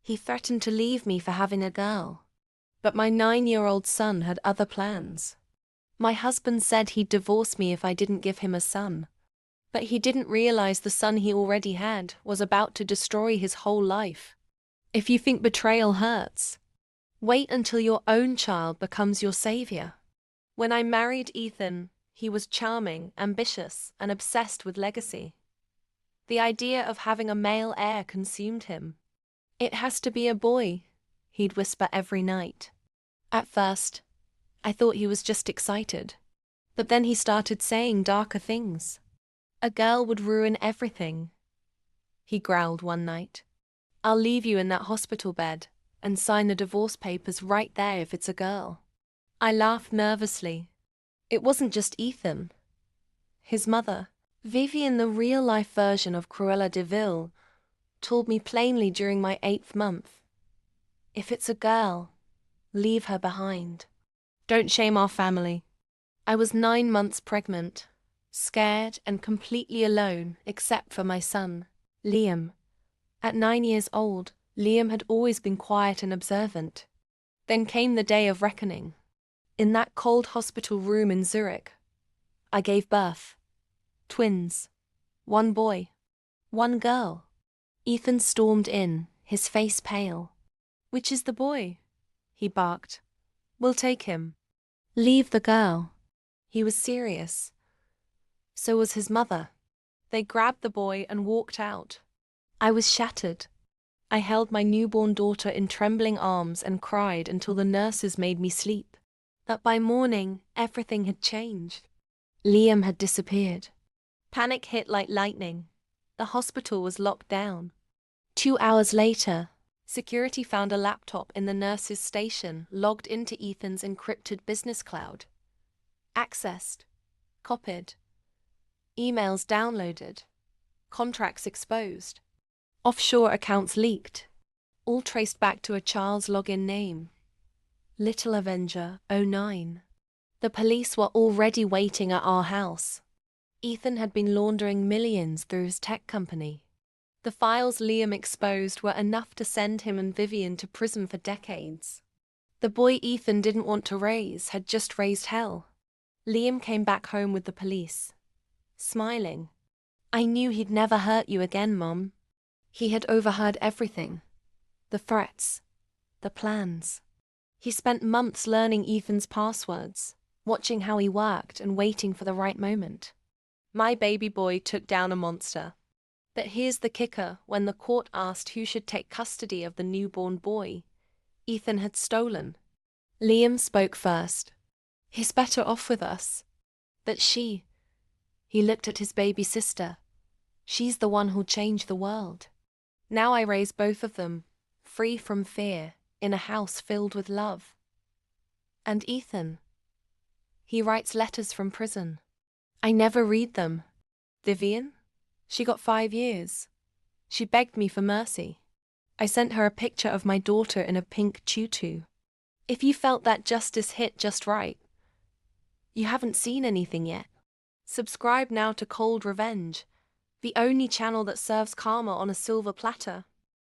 He threatened to leave me for having a girl. But my 9-year-old son had other plans. My husband said he'd divorce me if I didn't give him a son. But he didn't realize the son he already had was about to destroy his whole life. If you think betrayal hurts, wait until your own child becomes your savior. When I married Ethan, he was charming, ambitious, and obsessed with legacy. The idea of having a male heir consumed him. "It has to be a boy," he'd whisper every night. At first, I thought he was just excited. But then he started saying darker things. "A girl would ruin everything," he growled one night. "I'll leave you in that hospital bed and sign the divorce papers right there if it's a girl." I laughed nervously. It wasn't just Ethan. His mother, Vivian, the real-life version of Cruella de Vil, told me plainly during my 8th month, "If it's a girl, leave her behind. Don't shame our family." I was 9 months pregnant, scared and completely alone except for my son, Liam. At 9 years old, Liam had always been quiet and observant. Then came the day of reckoning. In that cold hospital room in Zurich, I gave birth. Twins. 1 boy. 1 girl. Ethan stormed in, his face pale. "Which is the boy?" he barked. "We'll take him." "Leave the girl." He was serious. So was his mother. They grabbed the boy and walked out. I was shattered. I held my newborn daughter in trembling arms and cried until the nurses made me sleep. But by morning, everything had changed. Liam had disappeared. Panic hit like lightning. The hospital was locked down. 2 hours later, security found a laptop in the nurse's station logged into Ethan's encrypted business cloud. Accessed. Copied. Emails downloaded. Contracts exposed. Offshore accounts leaked. All traced back to a child's login name. Little Avenger 09. The police were already waiting at our house. Ethan had been laundering millions through his tech company. The files Liam exposed were enough to send him and Vivian to prison for decades. The boy Ethan didn't want to raise had just raised hell. Liam came back home with the police, smiling. "I knew he'd never hurt you again, Mom." He had overheard everything. The threats. The plans. He spent months learning Ethan's passwords, watching how he worked and waiting for the right moment. My baby boy took down a monster. But here's the kicker: when the court asked who should take custody of the newborn boy, Ethan had stolen. Liam spoke first. "He's better off with us." "But she," he looked at his baby sister, "she's the one who'll change the world." Now I raise both of them, free from fear, in a house filled with love. And Ethan, he writes letters from prison. I never read them. Vivian? She got 5 years. She begged me for mercy. I sent her a picture of my daughter in a pink tutu. If you felt that justice hit just right, you haven't seen anything yet. Subscribe now to Cold Revenge, the only channel that serves karma on a silver platter.